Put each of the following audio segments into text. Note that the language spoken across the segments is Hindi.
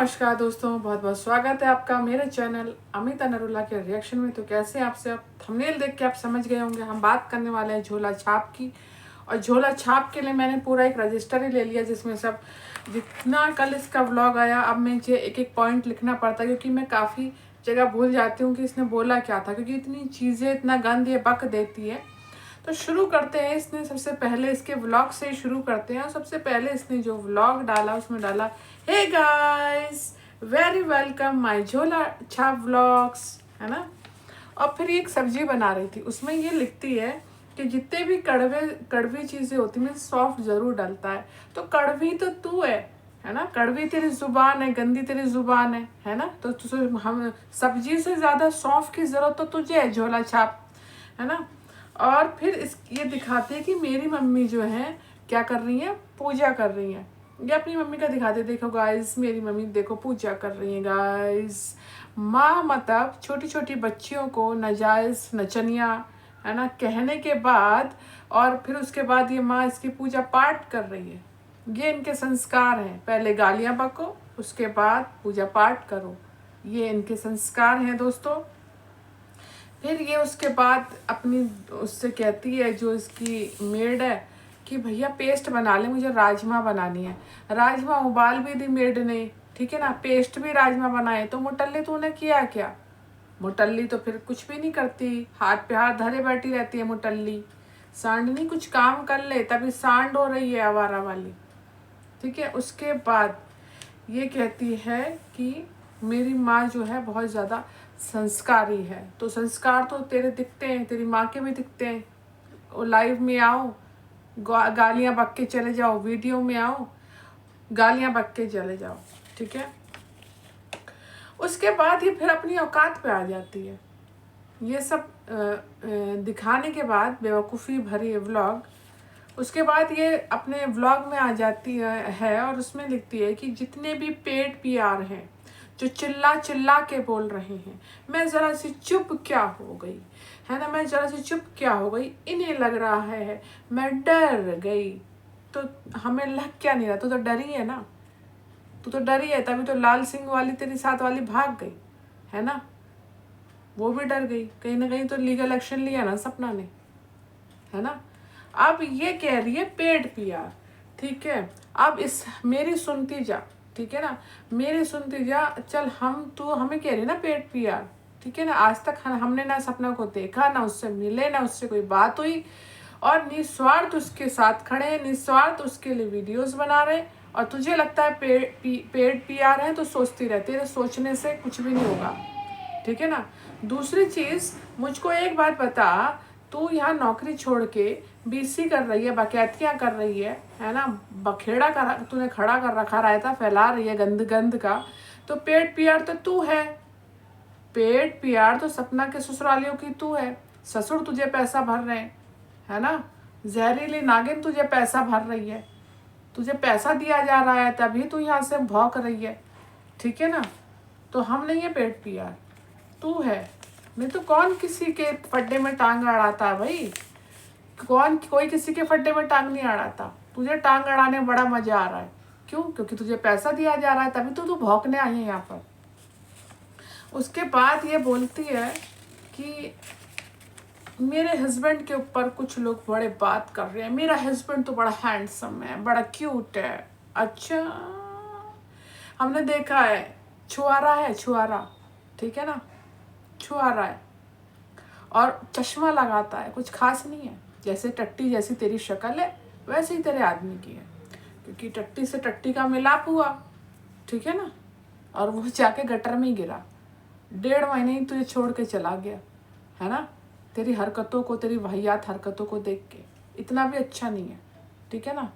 नमस्कार दोस्तों, बहुत बहुत स्वागत है आपका मेरे चैनल अमिता नरूला के रिएक्शन में। तो कैसे आपसे आप थंबनेल देख के आप समझ गए होंगे, हम बात करने वाले हैं झोला छाप की। और झोला छाप के लिए मैंने पूरा एक रजिस्टर ही ले लिया, जिसमें सब जितना कल इसका व्लॉग आया, अब मुझे एक एक पॉइंट लिखना पड़ता है, क्योंकि मैं काफ़ी जगह भूल जाती हूँ कि इसने बोला क्या था, क्योंकि इतनी चीज़ें इतना गंद ये बक देती है। तो शुरू करते हैं, इसने सबसे पहले इसके व्लॉग से शुरू करते हैं। और सबसे पहले इसने जो व्लॉग डाला उसमें डाला, hey guys very welcome my Jhola Chhap vlogs, है ना। और फिर एक सब्जी बना रही थी, उसमें ये लिखती है कि जितने भी कड़वी चीज़ें होती हैं सॉफ्ट ज़रूर डलता है। तो कड़वी तो तू है ना। कड़वी तेरी ज़ुबान है, गंदी तेरी ज़ुबान है ना। तो हम सब्जी से ज़्यादा सॉफ्ट की ज़रूरत तो तुझे है झोला छाप, है ना। और फिर ये दिखाते हैं कि मेरी मम्मी जो है क्या कर रही है, पूजा कर रही है। ये अपनी मम्मी का दिखाते, देखो गाइस मेरी मम्मी देखो पूजा कर रही है गाइस। माँ मतलब छोटी छोटी बच्चियों को नाजायज़ नचनिया, है ना, कहने के बाद और फिर उसके बाद ये माँ इसकी पूजा पाठ कर रही है। ये इनके संस्कार हैं, पहले गालियाँ बको उसके बाद पूजा पाठ करो, ये इनके संस्कार हैं दोस्तों। फिर ये उसके बाद अपनी उससे कहती है, जो इसकी मेड है, कि भैया पेस्ट बना ले, मुझे राजमा बनानी है। राजमा उबाल भी दी मेड ने, ठीक है ना, पेस्ट भी राजमा बनाए। तो मुटल्ली तूने किया क्या? मुटल्ली तो फिर कुछ भी नहीं करती, हाथ पे हाथ धरे बैठी रहती है मुटल्ली। सांडनी कुछ काम कर ले, तभी सांड हो रही है आवारा वाली, ठीक है। उसके बाद ये कहती है कि मेरी माँ जो है बहुत ज़्यादा संस्कारी है। तो संस्कार तो तेरे दिखते हैं, तेरी माँ के भी दिखते हैं। वो लाइव में आओ, गालियाँ बक के चले जाओ, वीडियो में आओ, गालियाँ बक के चले जाओ, ठीक है। उसके बाद ये फिर अपनी औकात पे आ जाती है। ये सब दिखाने के बाद बेवकूफ़ी भरी व्लॉग, उसके बाद ये अपने व्लॉग में आ जाती है और उसमें लिखती है कि जितने भी पेड पीआर हैं जो चिल्ला चिल्ला के बोल रहे हैं, मैं ज़रा सी चुप क्या हो गई, है ना, मैं ज़रा सी चुप क्या हो गई, इन्हें लग रहा है मैं डर गई। तो हमें लग क्या नहीं रहा, तू तो डरी है ना, तू तो डरी है, तभी तो लाल सिंह वाली तेरी साथ वाली भाग गई, है ना। वो भी डर गई, कहीं ना कहीं तो लीगल एक्शन लिया ना सपना ने, है ना। अब ये कह रही है पेड पीआर, ठीक है। अब इस मेरी सुनती जा, ठीक है ना, मेरी सुनती जा। चल हम तू हमें कह रही ना पेड पीआर, ठीक है ना। आज तक हमने ना सपना को देखा, ना उससे मिले, ना उससे कोई बात हुई, और निस्वार्थ उसके साथ खड़े हैं, निस्वार्थ उसके लिए वीडियोस बना रहे। और तुझे लगता है पेड पीआर है तो सोचती रहती है, सोचने से कुछ भी नहीं होगा, ठीक है ना। दूसरी चीज़, मुझको एक बात बता, तू यहाँ नौकरी छोड़ के बीसी कर रही है, बकैतियाँ कर रही है ना, बखेड़ा कर तूने खड़ा कर रखा, रायता फैला रही है गंद गंद का। तो पेड पीआर तो तू है, पेड पीआर तो सपना के ससुरालियों की तू है। ससुर तुझे पैसा भर रहे हैं, है ना, जहरीली नागिन तुझे पैसा भर रही है, तुझे पैसा दिया जा रहा है तभी तू यहाँ से भौंक रही है, ठीक है ना। तो हम नहीं है पेड पीआर, तू है। नहीं तो कौन किसी के फड्डे में टांग अड़ाता है भाई, कोई किसी के फड्डे में टांग नहीं अड़ाता। तुझे टांग अड़ाने में बड़ा मजा आ रहा है, क्यों? क्योंकि तुझे पैसा दिया जा रहा है, तभी तो तू भौंकने आई है यहाँ पर। उसके बाद ये बोलती है कि मेरे हस्बैंड के ऊपर कुछ लोग बड़े बात कर रहे हैं, मेरा हस्बैंड तो बड़ा हैंडसम है, बड़ा क्यूट है। अच्छा, हमने देखा है, छुआरा है, छुआरा, ठीक है ना, छुआरा है और चश्मा लगाता है, कुछ खास नहीं है। जैसे टट्टी जैसी तेरी शक्ल है वैसे ही तेरे आदमी की है, क्योंकि टट्टी से टट्टी का मिलाप हुआ, ठीक है ना। और वो जाके गटर में ही गिरा, 1.5 महीने ही तुझे छोड़ के चला गया, है ना। तेरी हरकतों को, तेरी वाहियात हरकतों को देख के इतना भी अच्छा नहीं है, ठीक है ना।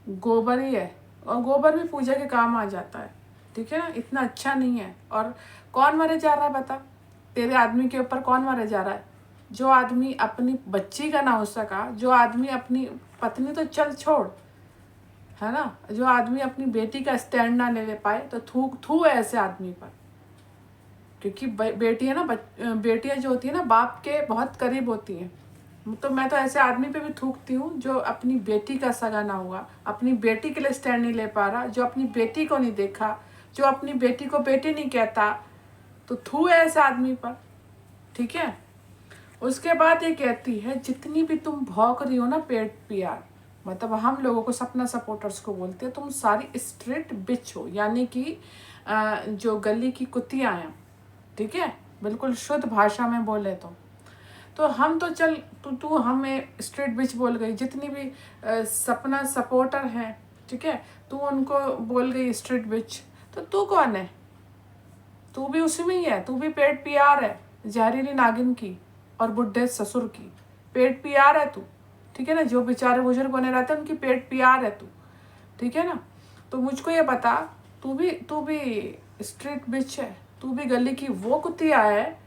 गोबर ही है, और गोबर भी पूजा के काम आ जाता है, ठीक है ना, इतना अच्छा नहीं है। और कौन मरे जा रहा है बता, तेरे आदमी के ऊपर कौन मरे जा रहा है? जो आदमी अपनी बच्ची का ना हो सका, जो आदमी अपनी पत्नी तो चल छोड़, है ना, जो आदमी अपनी बेटी का स्टैंड ना ले पाए, तो थू है ऐसे आदमी पर। क्योंकि बेटियां जो होती है ना बाप के बहुत करीब होती हैं, तो मैं तो ऐसे आदमी पे भी थूकती हूँ जो अपनी बेटी का सगा ना हुआ, अपनी बेटी के लिए स्टैंड नहीं ले पा रहा, जो अपनी बेटी को नहीं देखा, जो अपनी बेटी को बेटी नहीं कहता, तो थू है ऐसे आदमी पर। ठीक है। उसके बाद ये कहती है जितनी भी तुम भौंक रही हो ना पेट पीआर, मतलब हम लोगों को सपना सपोर्टर्स को बोलते हैं, तुम सारी स्ट्रीट बिच हो, यानी कि जो गली की कुत्तियाँ हैं। ठीक है, बिल्कुल शुद्ध भाषा में बोले तो हम तो चल तू हमें स्ट्रीट बिच बोल गई, जितनी भी सपना सपोर्टर हैं, ठीक है, तू उनको बोल गई स्ट्रीट बिच, तो तू कौन है? तू भी उसी में ही है, तू भी पेट पीआर है, जहरीली नागिन की और बुढ़े ससुर की पेट पीआर है तू। ठीक है ना, जो बेचारे बुजुर्ग बने रहते हैं उनकी पेट पीआर है तू। ठीक है ना, तो मुझको ये बता, तू भी स्ट्रीट बिच है, तू भी गली की वो कुत्तिया है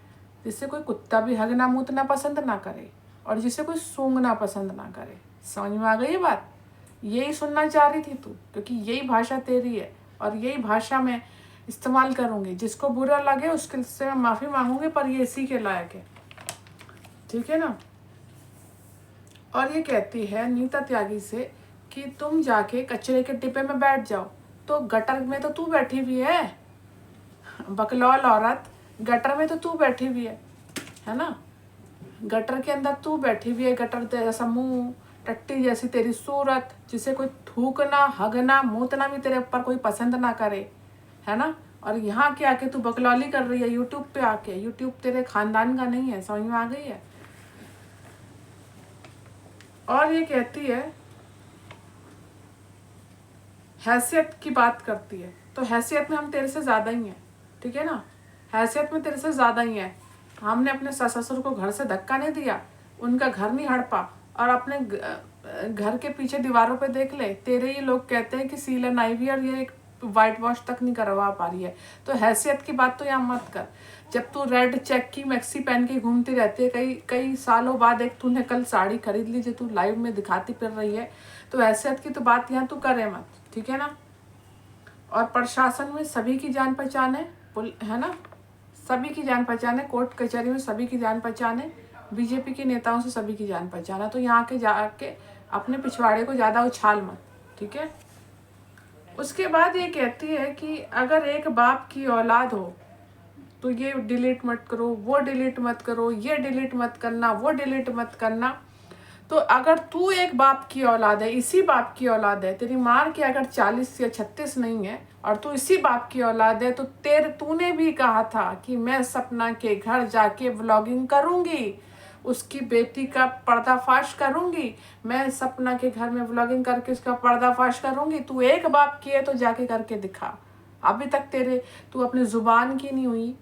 जिससे कोई कुत्ता भी हगना मूतना पसंद ना करे और जिसे कोई सूंघना पसंद ना करे। समझ में आ गई ये बात? यही सुनना चाह रही थी तू, क्योंकि यही भाषा तेरी है और यही भाषा मैं इस्तेमाल करूँगी। जिसको बुरा लगे उसके से मैं माफ़ी मांगूंगी, पर ये इसी के लायक है। ठीक है ना। और ये कहती है नीता त्यागी से कि तुम जाके कचरे के डिब्बे में बैठ जाओ, तो गटर में तो तू बैठी हुई है, बकलौल औरत, गटर में तो तू बैठी हुई है ना, गटर के अंदर तू बैठी हुई है, गटर जैसा मुंह, टट्टी जैसी तेरी सूरत, जिसे कोई थूकना हगना मूतना भी तेरे ऊपर कोई पसंद ना करे, है ना। और यहाँ के आके तू बकलौली कर रही है यूट्यूब पे आके। यूट्यूब तेरे खानदान का नहीं है, समझ में आ गई है। और ये कहती है हैसियत की बात करती है, तो हैसियत में हम तेरे से ज़्यादा ही हैं। ठीक है ना, हैसियत में तेरे से ज़्यादा ही है। हमने अपने सास ससुर को घर से धक्का नहीं दिया, उनका घर नहीं हड़पा, और अपने घर के पीछे दीवारों पे देख ले, तेरे ही लोग कहते हैं कि सीलन आई हुई और ये एक वाइट वॉश तक नहीं करवा पा रही है। तो हैसियत की बात तो यहाँ मत कर। जब तू रेड चेक की मैक्सी पहन के घूमती रहती है, कई कई सालों बाद एक तूने कल साड़ी खरीद ली जो तू लाइव में दिखाती फिर रही है, तो हैसियत की तो बात यहाँ तू करे मत। ठीक है ना। और प्रशासन में सभी की जान पहचान है ना, सभी की जान पहचान है, कोर्ट कचहरी में सभी की जान पहचान है, बीजेपी के नेताओं से सभी की जान पहचान है। तो यहाँ के जाके अपने पिछवाड़े को ज़्यादा उछाल मत। ठीक है। उसके बाद ये कहती है कि अगर एक बाप की औलाद हो तो ये डिलीट मत करो, वो डिलीट मत करो, ये डिलीट मत करना, वो डिलीट मत करना। तो अगर तू एक बाप की औलाद है, इसी बाप की औलाद है, तेरी माँ की अगर 40 या 36 नहीं है और तू इसी बाप की औलाद है, तो तूने भी कहा था कि मैं सपना के घर जाके व्लॉगिंग करूंगी, उसकी बेटी का पर्दाफाश करूंगी, मैं सपना के घर में व्लॉगिंग करके उसका पर्दाफाश करूंगी। तू एक बाप की है तो जाके करके दिखा। अभी तक तू अपनी जुबान की नहीं हुई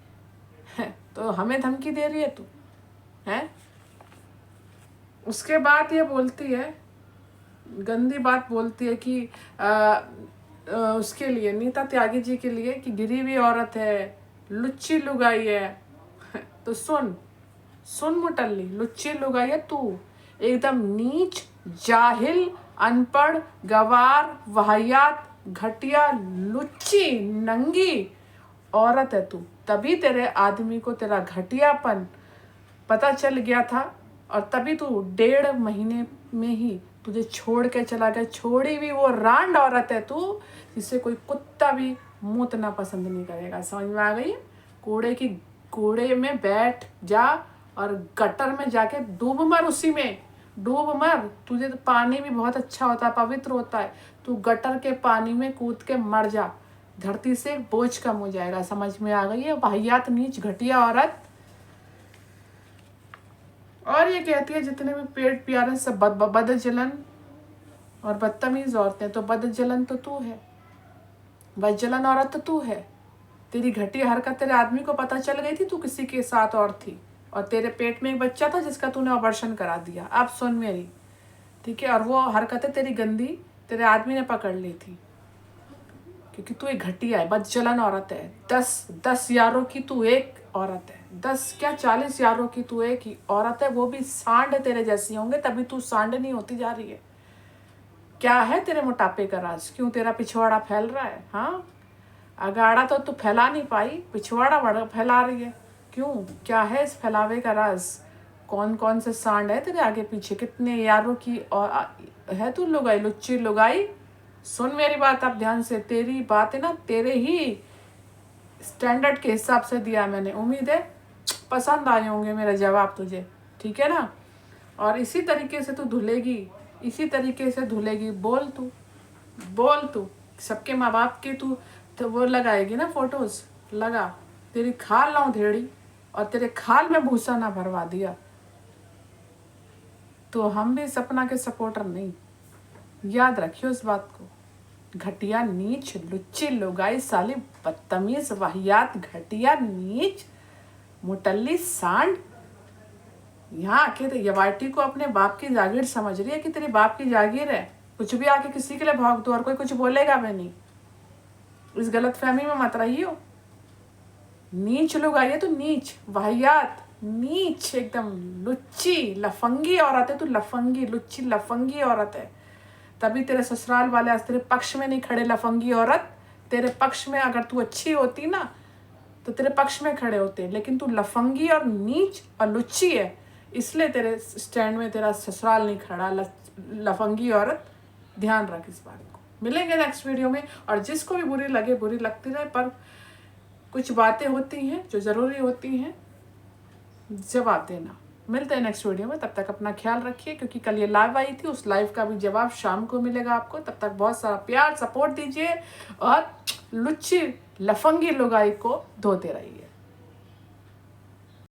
है, तो हमें धमकी दे रही है तू है। उसके बाद ये बोलती है, गंदी बात बोलती है कि उसके लिए, नीता त्यागी जी के लिए, कि गिरी हुई औरत है, लुच्ची लुगाई है। तो सुन मुटल्ली, लुच्ची लुगाई है तू, एकदम नीच, जाहिल, अनपढ़, गवार, वाहियात, घटिया, लुच्ची, नंगी औरत है तू। तभी तेरे आदमी को तेरा घटियापन पता चल गया था और तभी तू 1.5 महीने में ही तुझे छोड़ के चला गया। छोड़ी भी वो रांड औरत है तू, जिसे कोई कुत्ता भी मूतना पसंद नहीं करेगा। समझ में आ गई? कूड़े में बैठ जा और गटर में जाके डूब मर, उसी में डूब मर। तुझे तो पानी भी बहुत अच्छा होता है, पवित्र होता है, तू गटर के पानी में कूद के मर जा, धरती से बोझ कम हो जाएगा। समझ में आ गई है? वाहियात, नीच, घटिया औरत। और ये कहती है जितने भी पेट प्यारे सब बदजलन और बदतमीज औरतें, तो बदजलन तो तू है, बदजलन औरत तो तू है। तेरी घटिया हरकत तेरे आदमी को पता चल गई थी, तू किसी के साथ और थी, और तेरे पेट में एक बच्चा था जिसका तूने ऑपरेशन करा दिया। अब सुन मेरी, ठीक है। और वो हरकतें तेरी गंदी तेरे आदमी ने पकड़ ली थी, क्योंकि तू एक घटिया है, बदजलन औरत है। 10 यारों की तू एक औरत है, 10 क्या 40 यारों की तू एक ही औरत है, वो भी सांड तेरे जैसी होंगे, तभी तू सांड नहीं होती जा रही है। क्या है तेरे मोटापे का राज? क्यों तेरा पिछवाड़ा फैल रहा है? हाँ, अगाड़ा तो तू फैला नहीं पाई, पिछवाड़ा बड़ा फैला रही है। क्यों? क्या है इस फैलावे का राज? कौन कौन से सांड है तेरे आगे पीछे, कितने यारों की और है तू लुगाई, लुच्ची लुगाई। सुन मेरी बात आप ध्यान से, तेरी बात है ना तेरे ही स्टैंडर्ड के हिसाब से दिया मैंने। उम्मीद है पसंद आए होंगे मेरा जवाब तुझे, ठीक है ना। और इसी तरीके से तू धुलेगी, इसी तरीके से धुलेगी। बोल तू सबके माँ बाप के तू तो वो लगाएगी ना फोटोज, लगा। तेरी खाल ना उधेड़ी और तेरे खाल में भूसा ना भरवा दिया तो हम भी सपना के सपोर्टर नहीं। याद रखियो इस बात को। घटिया नीच लुच्ची लुगाई साली बदतमीज वाहियात घटिया नीच मुटल्ली सांड। यहाँ आके तो यवाटी को अपने बाप की जागीर समझ रही है कि तेरे बाप की जागीर है। कुछ भी आके किसी के लिए भाग दो और कोई कुछ बोलेगा भी नहीं। इस गलत फहमी में मत रहियो। नीच लोग आइए तो नीच वाहियात नीच एकदम लुच्ची लफंगी औरत है तू, लफंगी लुच्ची लफंगी औरत है। तभी तेरे ससुराल वाले आज तेरे पक्ष में नहीं खड़े। लफंगी औरत तेरे पक्ष में, अगर तू अच्छी होती ना तो तेरे पक्ष में खड़े होते, लेकिन तू लफंगी और नीच और लुच्ची है, इसलिए तेरे स्टैंड में तेरा ससुराल नहीं खड़ा। लफंगी औरत, ध्यान रख इस बात को। मिलेंगे नेक्स्ट वीडियो में। और जिसको भी बुरी लगे बुरी लगती रहे, पर कुछ बातें होती हैं जो ज़रूरी होती हैं जवाब देना। मिलते हैं नेक्स्ट वीडियो में, तब तक अपना ख्याल रखिए, क्योंकि कल ये लाइव आई थी, उस लाइव का भी जवाब शाम को मिलेगा आपको। तब तक बहुत सारा प्यार सपोर्ट दीजिए और लुच्ची लफंगी लुगाई को धोते रहिए।